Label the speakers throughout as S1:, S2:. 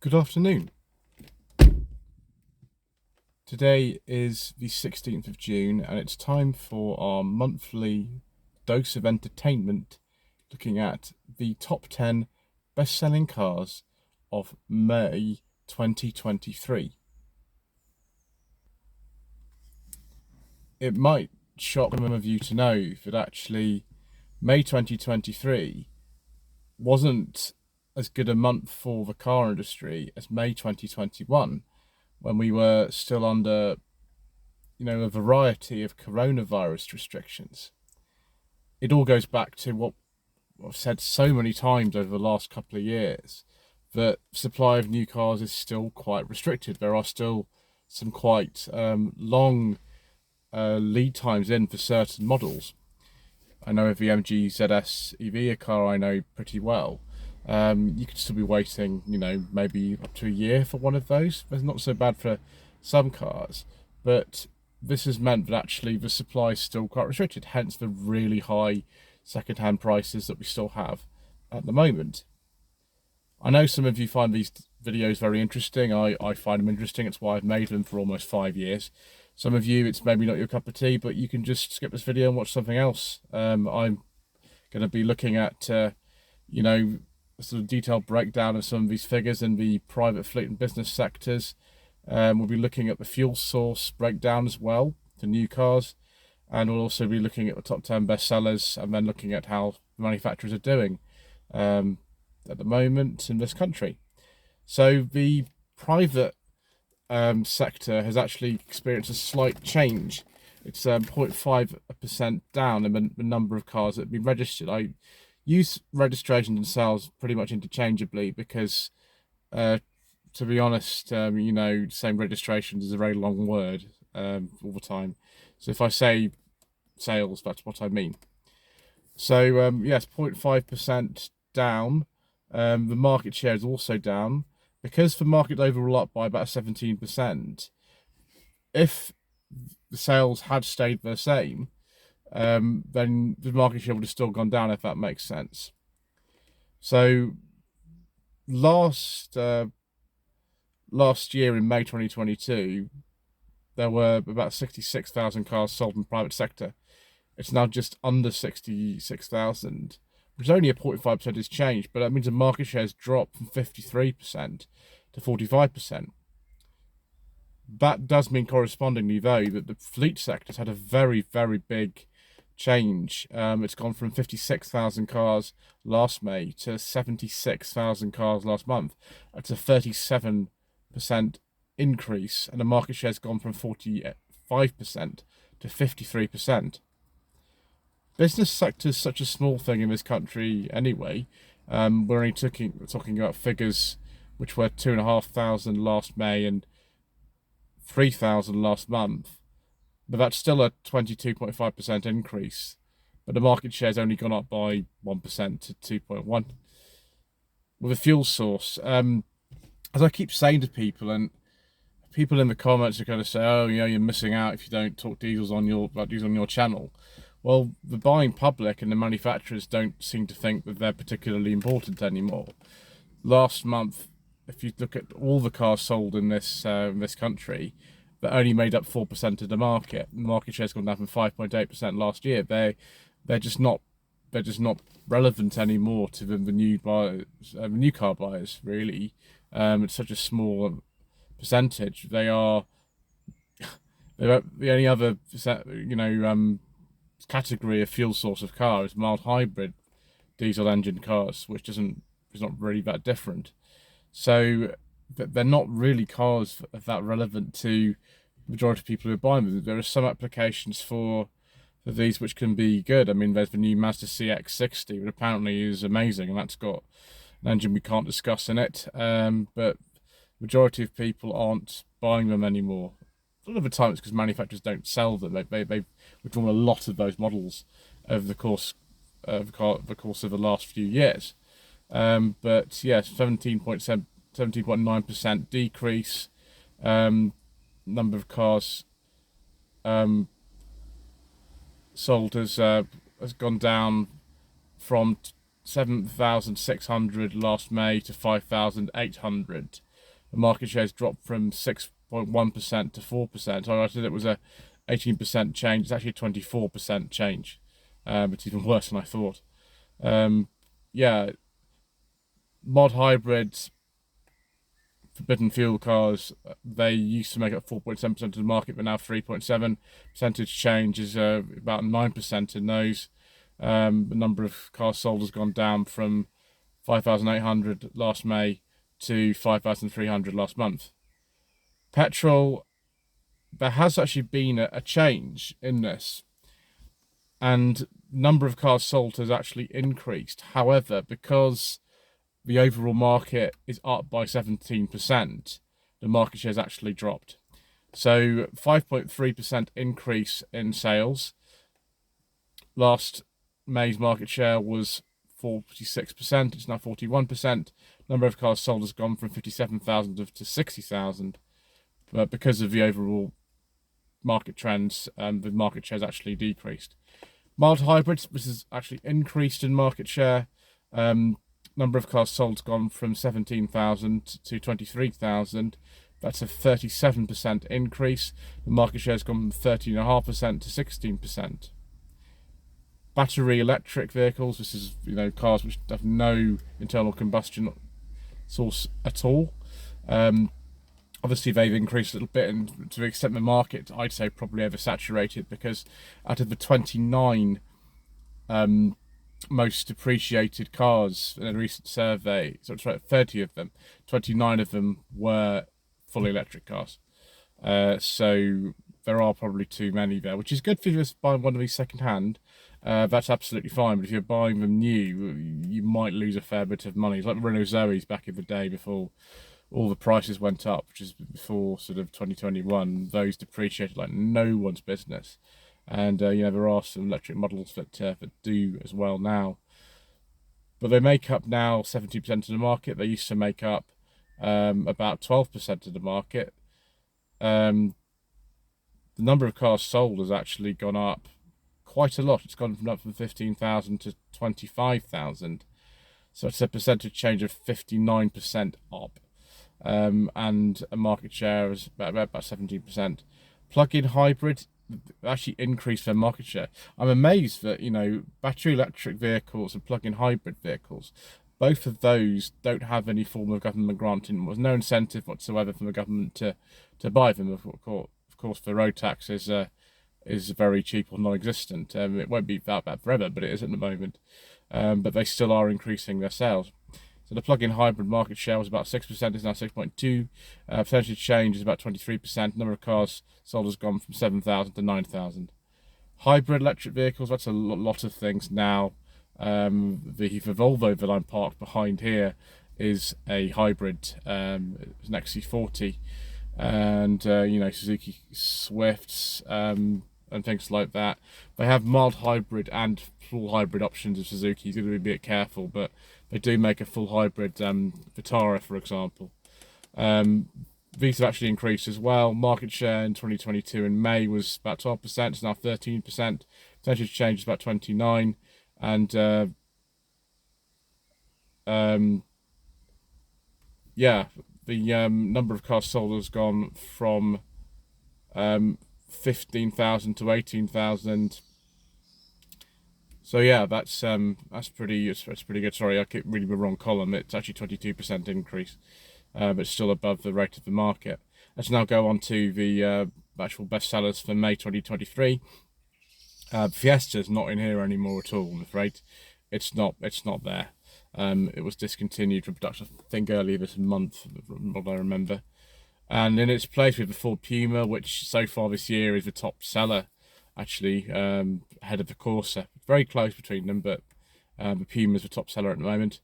S1: Good afternoon. Today is the 16th of June and it's time for our monthly dose of entertainment, looking at the top 10 best-selling cars of May 2023. It might shock some of you to know that actually May 2023 wasn't as good a month for the car industry as May 2021, when we were still under, a variety of coronavirus restrictions. It all goes back to what I've said so many times over the last couple of years, that supply of new cars is still quite restricted. There are still some quite long lead times in for certain models. I know of the MG ZS EV, a car I know pretty well. You could still be waiting, maybe up to a year for one of those. It's not so bad for some cars, but this has meant that actually the supply is still quite restricted, hence the really high second-hand prices that we still have at the moment. I know some of you find these videos very interesting. I find them interesting. It's why I've made them for almost 5 years. Some of you, it's maybe not your cup of tea, but you can just skip this video and watch something else. I'm going to be looking at, a sort of detailed breakdown of some of these figures in the private fleet and business sectors. We'll be looking at the fuel source breakdown as well for new cars, and we'll also be looking at the top 10 bestsellers, and then looking at how the manufacturers are doing at the moment in this country. So the private sector has actually experienced a slight change. It's 0.5% down in the number of cars that have been registered. I use registration and sales pretty much interchangeably because, to be honest, saying registration is a very long word all the time. So if I say sales, that's what I mean. So yes, 0.5% down. The market share is also down because the market overall up by about 17%. If the sales had stayed the same, then the market share would have still gone down, if that makes sense. So last year in May 2022, there were about 66,000 cars sold in the private sector. It's now just under 66,000, which is only a 0.5% change, but that means the market share has dropped from 53% to 45%. That does mean correspondingly, though, that the fleet sector has had a very, very big change. It's gone from 56,000 cars last May to 76,000 cars last month. That's a 37% increase, and the market share has gone from 45% to 53%. Business sector is such a small thing in this country anyway. We're only talking about figures which were 2,500 last May and 3,000 last month, but that's still a 22.5% increase. But the market share has only gone up by 1% to 2.1. With a fuel source, as I keep saying to people, and people in the comments are going to say, "Oh, you're missing out if you don't talk about diesel on your channel." Well, the buying public and the manufacturers don't seem to think that they're particularly important anymore. Last month, if you look at all the cars sold in this country, that only made up 4% of the market. The market share's gone down from 5.8% last year. They're just not relevant anymore to the new buyers, new car buyers. Really, it's such a small percentage. They're the only other category of fuel source of car is mild hybrid diesel engine cars, which is not really that different. So they're not really cars that relevant to the majority of people who are buying them. There are some applications for these which can be good. I mean, there's the new Mazda CX-60, which apparently is amazing, and that's got an engine we can't discuss in it. But majority of people aren't buying them anymore. A lot of the time it's because manufacturers don't sell them. They've withdrawn a lot of those models over the course of the last few years. But yes, 17.9% decrease. Number of cars sold has gone down from 7,600 last May to 5,800 the market shares dropped from 6.1% to 4%. I said it was a 18% change. It's actually a 24% change. It's even worse than I thought. Yeah, mod hybrids, forbidden fuel cars, they used to make up 4.7% of the market, but now 3.7%. Percentage change is about 9% in those. The number of cars sold has gone down from 5,800 last May to 5,300 last month. Petrol, there has actually been a change in this, and number of cars sold has actually increased. However, because the overall market is up by 17%, the market share has actually dropped. So 5.3% increase in sales. Last May's market share was 46%, it's now 41%. Number of cars sold has gone from 57,000 to 60,000. But because of the overall market trends, the market share has actually decreased. Mild hybrids, this has actually increased in market share. Number of cars sold has gone from 17,000 to 23,000. That's a 37% increase. The market share has gone from 13.5% to 16%. Battery electric vehicles, this is cars which have no internal combustion source at all. Obviously they've increased a little bit, and to the extent the market, I'd say, probably oversaturated, because out of the 29 most depreciated cars in a recent survey, so 30 of them, 29 of them were fully electric cars. So there are probably too many there, which is good if you're just buying one of these second hand. That's absolutely fine, but if you're buying them new, you might lose a fair bit of money. It's like the Renault Zoes back in the day before all the prices went up, which is before sort of 2021. Those depreciated like no one's business. And there are some electric models that do as well now, but they make up now 70% of the market. They used to make up about 12% of the market. The number of cars sold has actually gone up quite a lot. It's gone from 15,000 to 25,000, so it's a percentage change of 59% up, and a market share is about 17%. Plug-in hybrid actually increased their market share. I'm amazed that battery electric vehicles and plug-in hybrid vehicles, both of those don't have any form of government granting. There's no incentive whatsoever from the government to buy them. Of course, the road tax is very cheap or non-existent. It won't be that bad forever, but it is at the moment. But they still are increasing their sales. So the plug-in hybrid market share was about 6%, is now 6.2%. Percentage change is about 23%. Number of cars sold has gone from 7,000 to 9,000. Hybrid electric vehicles, that's a lot of things now. The Volvo that I'm parked behind here is a hybrid. It's an XC40, and Suzuki Swifts and things like that. They have mild hybrid and full hybrid options of Suzuki. You've got to be a bit careful, but they do make a full hybrid Vitara, for example. These have actually increased as well. Market share in 2022 in May was about 12%. It's now 13%. Percentage change is about 29%, and the number of cars sold has gone from 15,000 to 18,000. So yeah, that's pretty good. Sorry, I keep reading the wrong column. It's actually 22% increase, but still above the rate of the market. Let's now go on to the actual bestsellers for May 2023. Fiesta's not in here anymore at all, I'm afraid. It's not there. It was discontinued from production, I think, earlier this month, from what I remember. And in its place, we have the Ford Puma, which so far this year is the top seller, actually, ahead of the Corsa. Very close between them, but the Puma is the top seller at the moment.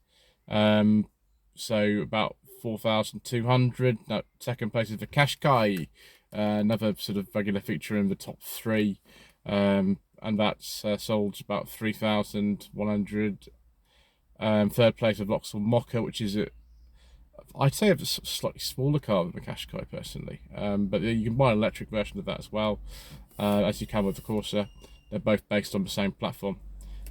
S1: So about 4,200. Now, second place is the Qashqai, another sort of regular feature in the top three, and that's sold about 3,100. Third place of Vauxhall Mocha, which is I'd say a slightly smaller car than the Qashqai personally, but you can buy an electric version of that as well, as you can with the Corsa. They're both based on the same platform.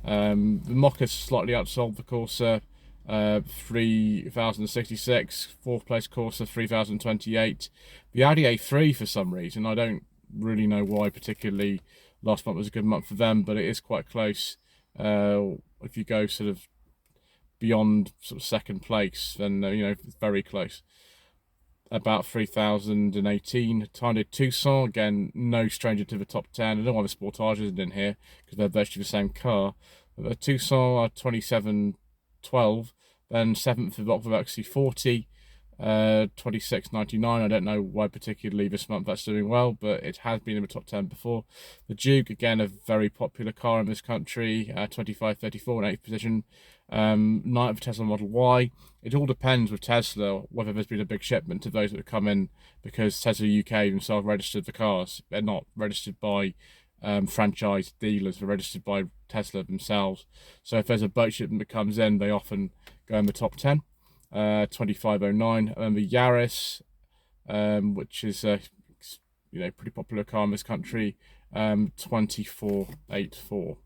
S1: The Mocha's slightly outsold the Corsa, 3,066. Fourth place Corsa, 3,028. The Audi A3, for some reason, I don't really know why particularly, last month was a good month for them, but it is quite close. If you go sort of beyond sort of second place, then it's very close. About 3,018. Hyundai Tucson, again, no stranger to the top 10. I don't know why the Sportage isn't in here, because they're virtually the same car. The Tucson, 2712. Then 7th of Volvo XC40, 2699. I don't know why particularly this month that's doing well, but it has been in the top 10 before. The Duke, again, a very popular car in this country, 2534 in 8th position. 9th of Tesla Model Y. It all depends with Tesla whether there's been a big shipment of those that have come in, because Tesla UK themselves registered the cars. They're not registered by franchise dealers, they're registered by Tesla themselves. So if there's a boat shipment that comes in, they often go in the top 10. 2509. And the Yaris, which is a pretty popular car in this country, 2484.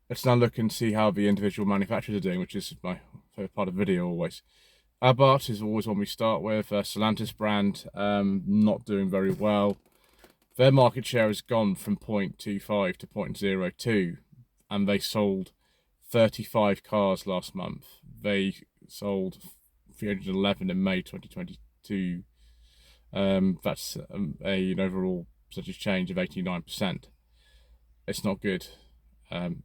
S1: Let's now look and see how the individual manufacturers are doing, which is my favourite part of the video always. Abarth is always one we start with. Stellantis brand, not doing very well. Their market share has gone from 0.25 to 0.02, and they sold 35 cars last month. They sold 311 in May 2022. That's an overall percentage change of 89%. It's not good.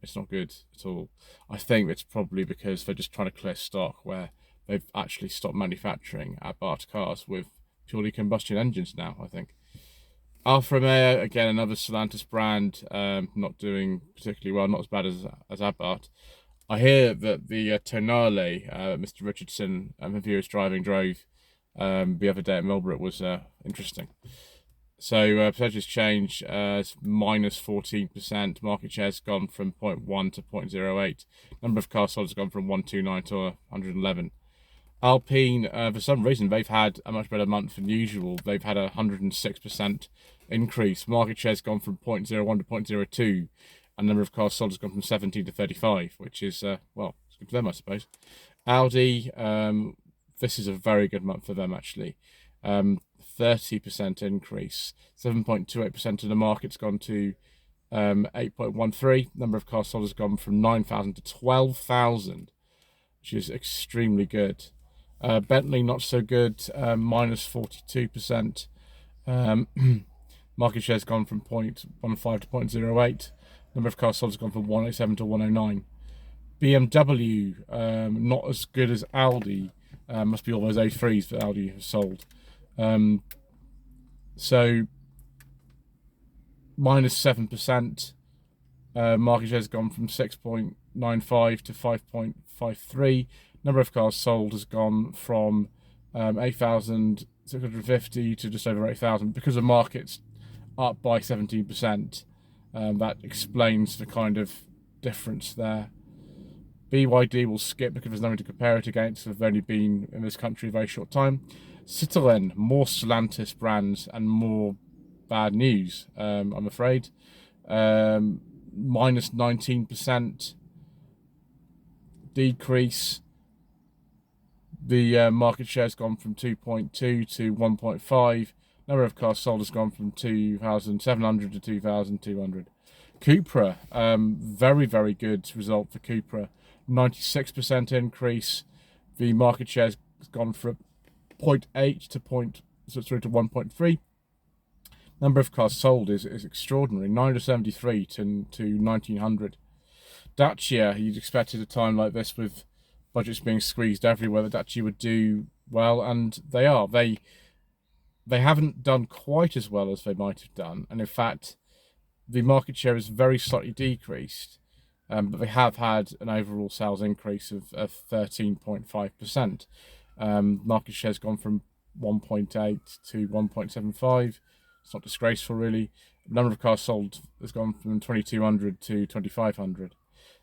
S1: It's not good at all. I think it's probably because they're just trying to clear stock, where they've actually stopped manufacturing Abarth cars with purely combustion engines now, I think. Alfa Romeo, again, another Stellantis brand, not doing particularly well, not as bad as Abarth. I hear that the Tonale, Mr. Richardson, who was drove the other day at Milborough, was interesting. So percentage change minus 14%. Market share's gone from 0.1 to 0.08. Number of cars sold has gone from 129 to 111. Alpine, for some reason, they've had a much better month than usual. They've had a 106% increase. Market share's gone from 0.01 to 0.02. And number of cars sold has gone from 17 to 35, which is, well, it's good for them, I suppose. Audi, this is a very good month for them, actually. 30% increase. 7.28% of the market's gone to 8.13. Number of cars sold has gone from 9,000 to 12,000, which is extremely good. Bentley, not so good, minus 42%. Market share's gone from 0.15 to 0.08. Number of cars sold has gone from 187 to 109. BMW, not as good as Audi. Must be all those A3s that Audi have sold. So minus 7%. Market share has gone from 6.95 to 5.53. Number of cars sold has gone from 8,650 to just over 8,000, because the market's up by 17%. That explains the kind of difference there. BYD will skip because there's nothing to compare it against. They've only been in this country a very short time. Citroën, more Stellantis brands and more bad news, I'm afraid. Minus 19% decrease. The market share has gone from 2.2 to 1.5. Number of cars sold has gone from 2,700 to 2,200. Cupra, very, very good result for Cupra. 96% increase. The market share has gone from 0.8 to 1.3. Number of cars sold is extraordinary. 973 to 1,900. Dacia, you'd expect at a time like this, with budgets being squeezed everywhere, that Dacia would do well, and they are. They haven't done quite as well as they might have done, and in fact, the market share is very slightly decreased, but they have had an overall sales increase of 13.5%. Market share's gone from 1.8 to 1.75. It's not disgraceful, really. The number of cars sold has gone from 2,200 to 2,500.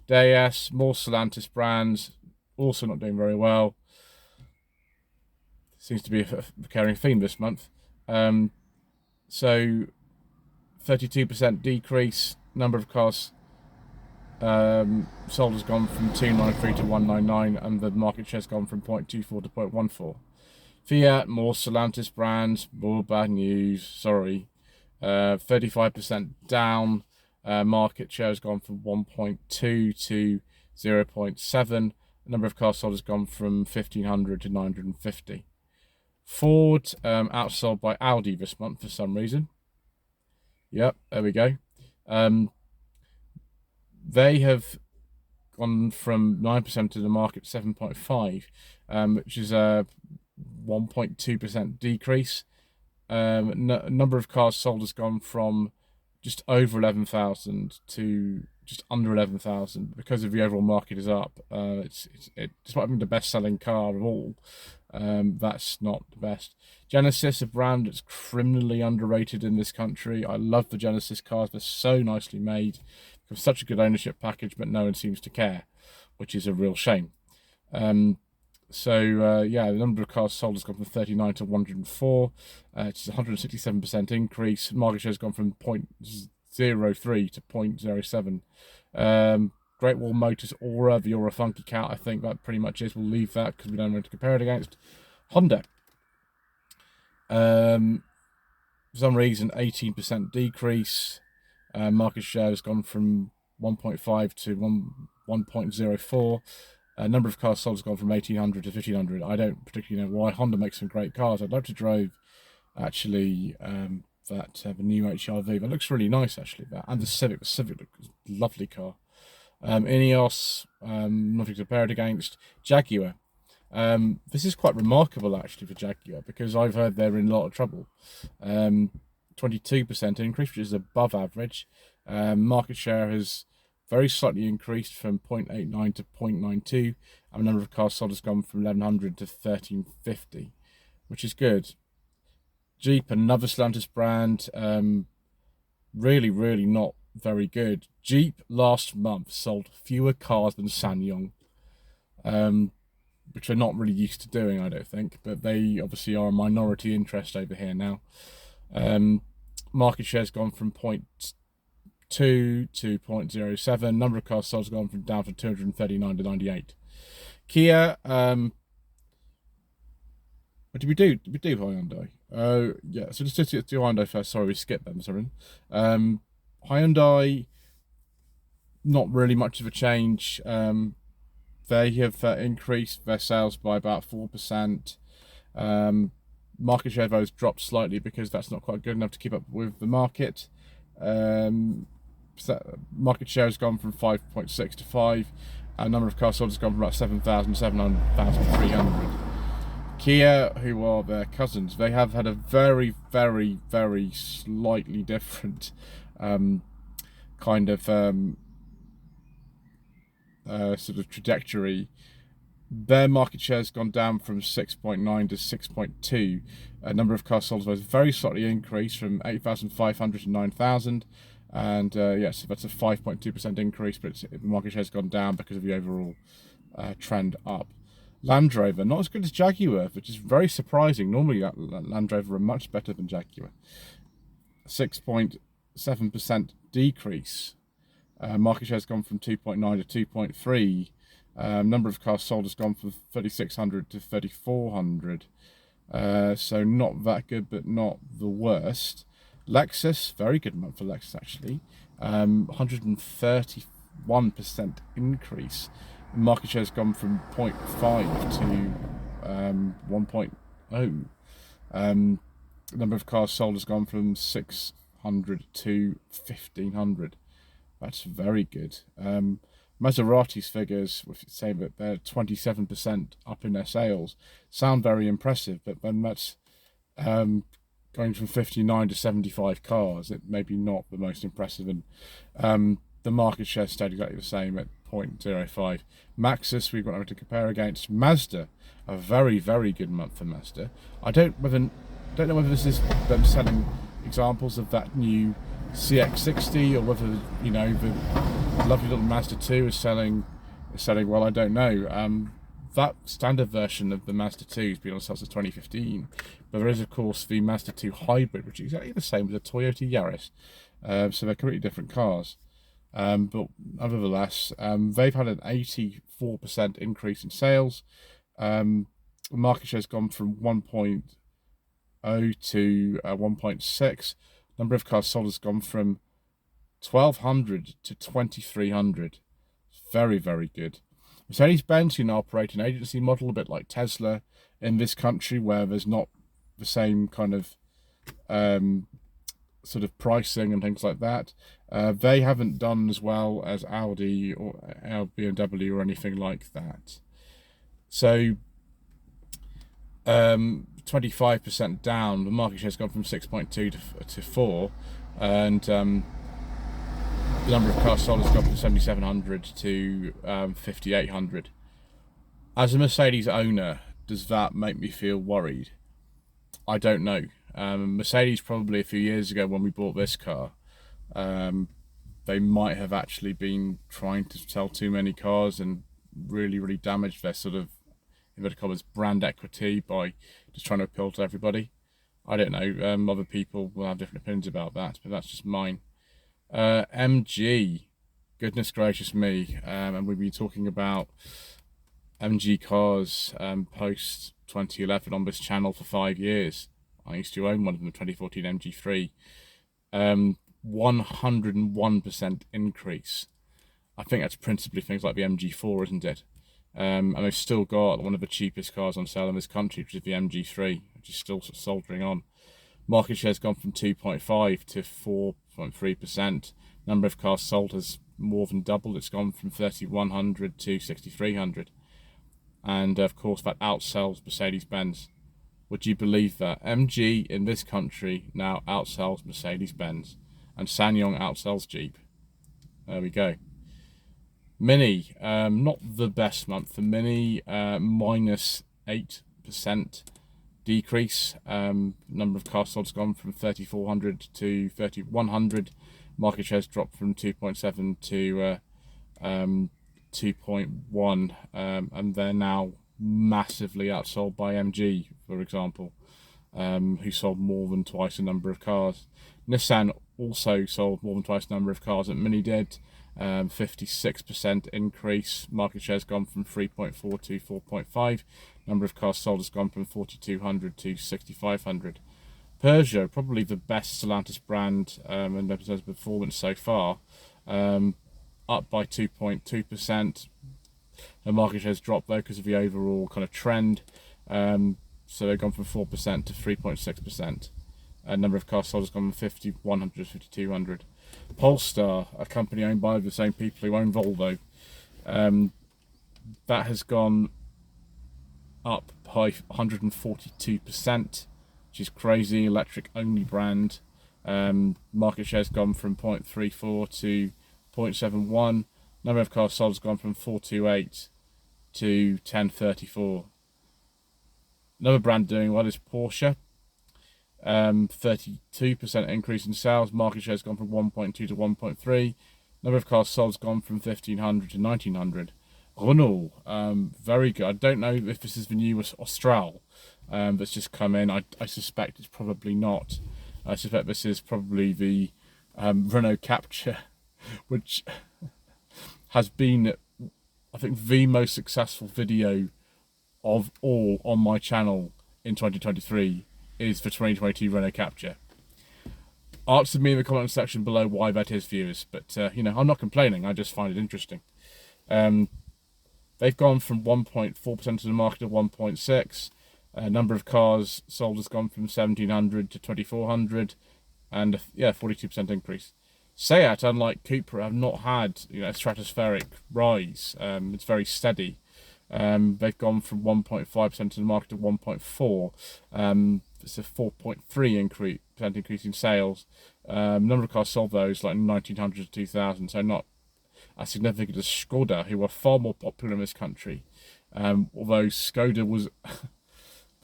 S1: DS, more Stellantis brands, also not doing very well. Seems to be a recurring theme this month. So 32% decrease. Number of cars sold has gone from 293 to 199, and the market share's gone from 0.24 to 0.14. Fiat, more Stellantis brands, more bad news. Sorry, 35% down. Market share has gone from 1.2 to 0.7. The number of cars sold has gone from 1,500 to 950. Ford outsold by Audi this month for some reason. Yep, there we go. They have gone from 9% to the market 7.5, which is a 1.2% decrease. Number of cars sold has gone from just over 11,000 to just under 11,000 because of the overall market is up. Despite having the best-selling car of all, that's not the best. Genesis, a brand that's criminally underrated in this country. I love the Genesis cars; they're so nicely made. Have such a good ownership package, but no one seems to care, which is a real shame. The number of cars sold has gone from 39 to 104. It's a 167% increase. Market share has gone from 0.03 to 0.07. Great Wall Motors Aura, the Aura Funky Cat, I think that pretty much is. We'll leave that because we don't want to compare it against. Honda. For some reason, 18% decrease. Market share has gone from 1.5 to 1.04. Number of cars sold has gone from 1,800 to 1,500. I don't particularly know why. Honda makes some great cars. I'd love to drive, actually, the new HRV. That looks really nice, actually. That and the Civic. The Civic looks a lovely car. Ineos, nothing to compare it against. Jaguar. This is quite remarkable, actually, for Jaguar, because I've heard they're in a lot of trouble. 22% increase, which is above average. Market share has very slightly increased from 0.89 to 0.92, and the number of cars sold has gone from 1,100 to 1,350, which is good. Jeep, another Stellantis brand, really, really not very good. Jeep last month sold fewer cars than SsangYong, which they're not really used to doing, I don't think, but they obviously are a minority interest over here now. Market share's gone from 0.2 to 0.07. Number of cars sold has gone from down from 239 to 98. Kia, what did we do? Did we do Hyundai? Yeah, so just do Hyundai first. Sorry, we skipped them. Sorry. Hyundai, not really much of a change. They have increased their sales by about 4%. Market share though has dropped slightly because that's not quite good enough to keep up with the market. Market share has gone from 5.6 to 5, and number of cars sold has gone from about 7,000 to 7,300. Kia, who are their cousins, they have had a very, very, very slightly different kind of sort of trajectory. Their market share has gone down from 6.9 to 6.2. Number of cars sold has very slightly increased from 8,500 to 9,000. And so that's a 5.2% increase, but the market share has gone down because of the overall trend up. Land Rover, not as good as Jaguar, which is very surprising. Normally, Land Rover are much better than Jaguar. 6.7% decrease. Market share has gone from 2.9 to 2.3. Number of cars sold has gone from 3,600 to 3,400. So not that good, but not the worst. Lexus, very good month for Lexus actually. 131% increase. Market share has gone from 0.5 to 1.0. Number of cars sold has gone from 600 to 1,500. That's very good. Maserati's figures say that they're 27% up in their sales. Sound very impressive, but then that's going from 59 to 75 cars. It may be not the most impressive, and the market share stayed exactly the same at 0.05. Maxus, we've got nothing to compare against. Mazda, a very, very good month for Mazda. I don't know whether this is them selling examples of that new CX-60 or whether the lovely little Mazda 2 is selling well. I don't know. that standard version of the Mazda 2 has been on sale since 2015, but there is of course the Mazda 2 Hybrid, which is exactly the same as the Toyota Yaris, so they're completely different cars. But nevertheless, they've had an 84% increase in sales. The market share has gone from 1.0 to 1.6. Number of cars sold has gone from 1,200 to 2,300. Very, very good. Mercedes-Benz, operate an agency model, a bit like Tesla in this country, where there's not the same kind of sort of pricing and things like that. They haven't done as well as Audi or BMW or anything like that. So 25% down. The market share has gone from 6.2 to 4, and the number of cars sold has gone from 7,700 to 5,800. As a Mercedes owner, does that make me feel worried? I don't know. Mercedes, probably a few years ago when we bought this car, they might have actually been trying to sell too many cars and really damaged their sort of, inverted commas, brand equity by just trying to appeal to everybody. I don't know. Other people will have different opinions about that, but that's just mine. MG, goodness gracious me, and we've been talking about MG cars post 2011 on this channel for 5 years. I used to own one of them, the 2014 MG3. 101% increase. I think that's principally things like the MG4, isn't it? And they've still got one of the cheapest cars on sale in this country, which is the MG3, which is still soldering on. Market share has gone from 2.5 to 4.3%. Number of cars sold has more than doubled. It's gone from 3,100 to 6,300. And of course, that outsells Mercedes-Benz. Would you believe that? MG in this country now outsells Mercedes-Benz, and SsangYong outsells Jeep. There we go. Mini, not the best month for Mini, minus 8% decrease. Number of cars sold has gone from 3,400 to 3,100. Market share has dropped from 2.7 to 2.1, and they're now massively outsold by MG, for example, who sold more than twice the number of cars. Nissan also sold more than twice the number of cars that Mini did. 56% increase. Market share has gone from 3.4 to 4.5. Number of cars sold has gone from 4,200 to 6,500. Peugeot, probably the best Stellantis brand in terms of performance so far, up by 2.2%. The market share has dropped though because of the overall kind of trend. So they've gone from 4% to 3.6%. Number of cars sold has gone from 5,100 to 5,200. Polestar, a company owned by the same people who own Volvo, that has gone up by 142%, which is crazy. Electric only brand. Market share has gone from 0.34 to 0.71. Number of cars sold has gone from 428 to 1034. Another brand doing well is Porsche. 32% increase in sales. Market share has gone from 1.2 to 1.3. Number of cars sold has gone from 1,500 to 1,900. Renault, very good. I don't know if this is the newest Austral that's just come in. I suspect it's probably not. I suspect this is probably the Renault Capture, which has been, I think, the most successful video of all on my channel in 2023 is the 2022 Renault Capture. Answer me in the comment section below why that is, viewers, but I'm not complaining, I just find it interesting. They've gone from 1.4% of the market to 1.6%. Number of cars sold has gone from 1,700 to 2,400, and 42% increase. Seat, unlike Cupra, have not had a stratospheric rise. It's very steady. They've gone from 1.5% of the market to 1.4%. It's a 4.3% increase in sales. Number of cars sold though is like 1,900 to 2,000, so not as significant as Skoda, who are far more popular in this country. Although Skoda was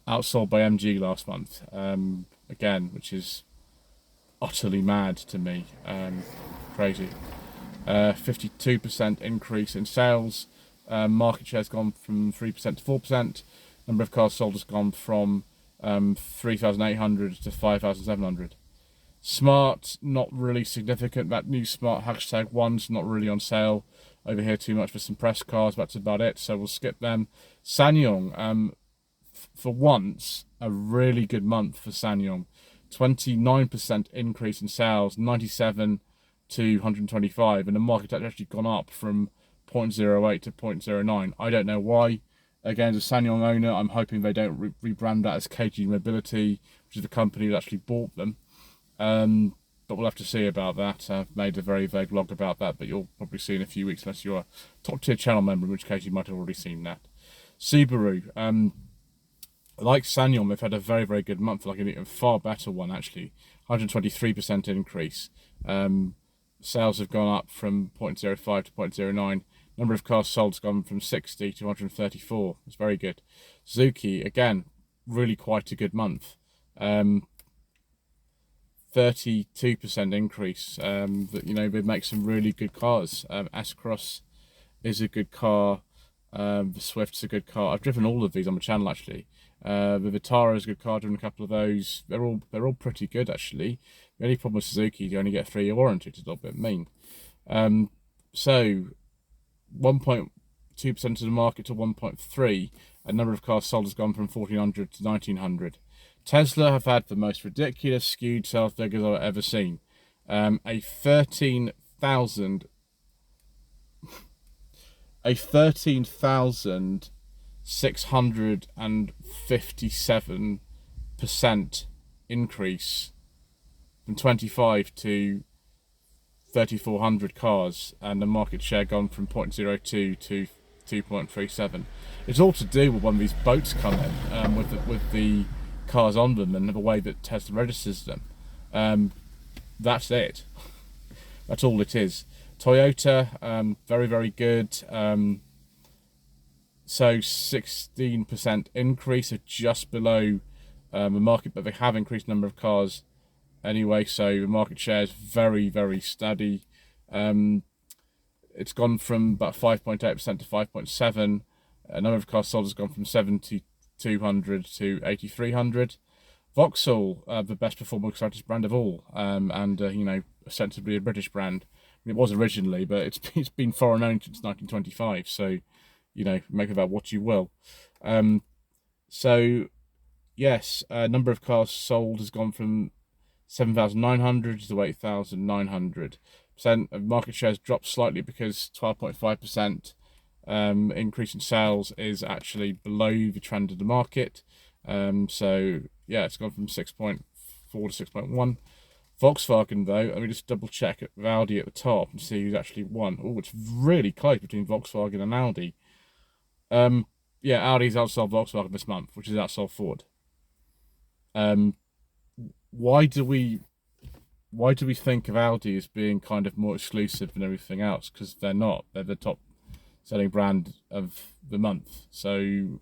S1: outsold by MG last month, again, which is utterly mad to me. Crazy. 52% increase in sales. Market share's gone from 3% to 4%. Number of cars sold has gone from 3,800 to 5,700. Smart, not really significant. That new Smart #1's not really on sale over here too much for some press cars. That's about it, so we'll skip them. SsangYong, for once, a really good month for SsangYong. 29% increase in sales, 97 to 125, and the market has actually gone up from 0.08 to 0.09. I don't know why. Again, as a SsangYong owner, I'm hoping they don't rebrand that as KG Mobility, which is the company that actually bought them. But we'll have to see about that. I've made a very vague vlog about that, but you'll probably see in a few weeks unless you're a top tier channel member, in which case you might have already seen that. Subaru, like SsangYong, they've had a very, very good month, like a far better one actually. 123% increase. Sales have gone up from 0.05 to 0.09. Number of cars sold has gone from 60 to 134. It's very good. Suzuki, again, really quite a good month. 32% increase. They make some really good cars. S-Cross is a good car. The Swift's a good car. I've driven all of these on my channel actually. The Vitara is a good car. I've driven a couple of those. They're all pretty good actually. The only problem with Suzuki, you only get a 3-year warranty. It's a little bit mean. So 1.2% of the market to 1.3. A number of cars sold has gone from 1,400 to 1,900. Tesla have had the most ridiculous skewed sales figures I've ever seen. A 13,657% increase from 25 to 3,400 cars, and the market share gone from 0.02 to 2.37. It's all to do with when these boats come in with the cars on them and the way that Tesla registers them. That's it. That's all it is. Toyota, very, very good. So 16% increase, are just below the market, but they have increased the number of cars anyway, so the market share is very, very steady. It's gone from about 5.8% to 5.7%. A number of cars sold has gone from 7,200 to 8,300. Vauxhall, the best performing motorcyclist brand of all, and ostensibly a British brand. It was originally, but it's been foreign owned since 1925. So, make of that what you will. So, yes, number of cars sold has gone from 7,900 to 8,900. Market share has dropped slightly because 12.5% increase in sales is actually below the trend of the market. So yeah, it's gone from 6.4 to 6.1. Volkswagen though, let me just double check it with Audi at the top and see who's actually won. Oh, it's really close between Volkswagen and Audi. Yeah, Audi's outsold Volkswagen this month, which is outsold Ford. Why do we think of Audi as being kind of more exclusive than everything else? Because they're not. They're the top selling brand of the month. So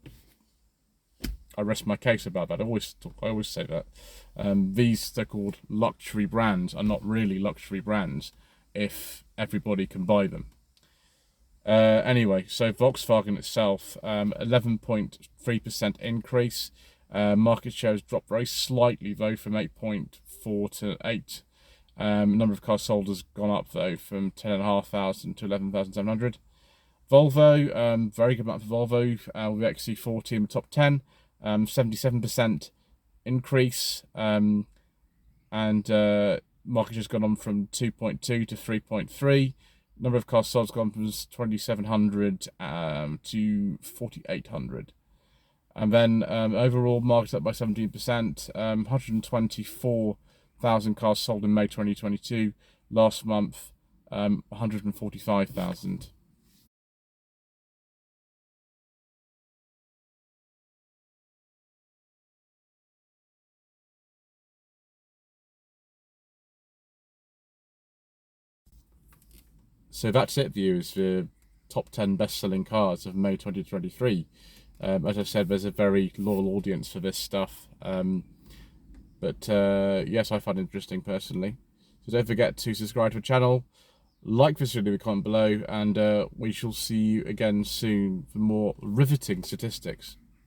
S1: I rest my case about that. I always say that these so-called luxury brands are not really luxury brands if everybody can buy them. Anyway, so Volkswagen itself, 11.3% increase. Market share has dropped very slightly though, from 8.4 to 8. Number of cars sold has gone up though, from 10,500 to 11,700. Volvo, very good month for Volvo, with the XC40 in the top 10, 77% increase, and market share has gone on from 2.2 to 3.3. Number of cars sold has gone from 2,700 to 4,800. And then overall market up by 17%, 124,000 cars sold in May 2022. Last month, 145,000. So that's it, viewers, the top 10 best-selling cars of May 2023. As I said, there's a very loyal audience for this stuff. But yes, I find it interesting personally. So don't forget to subscribe to the channel, Like this video, comment below, and we shall see you again soon for more riveting statistics.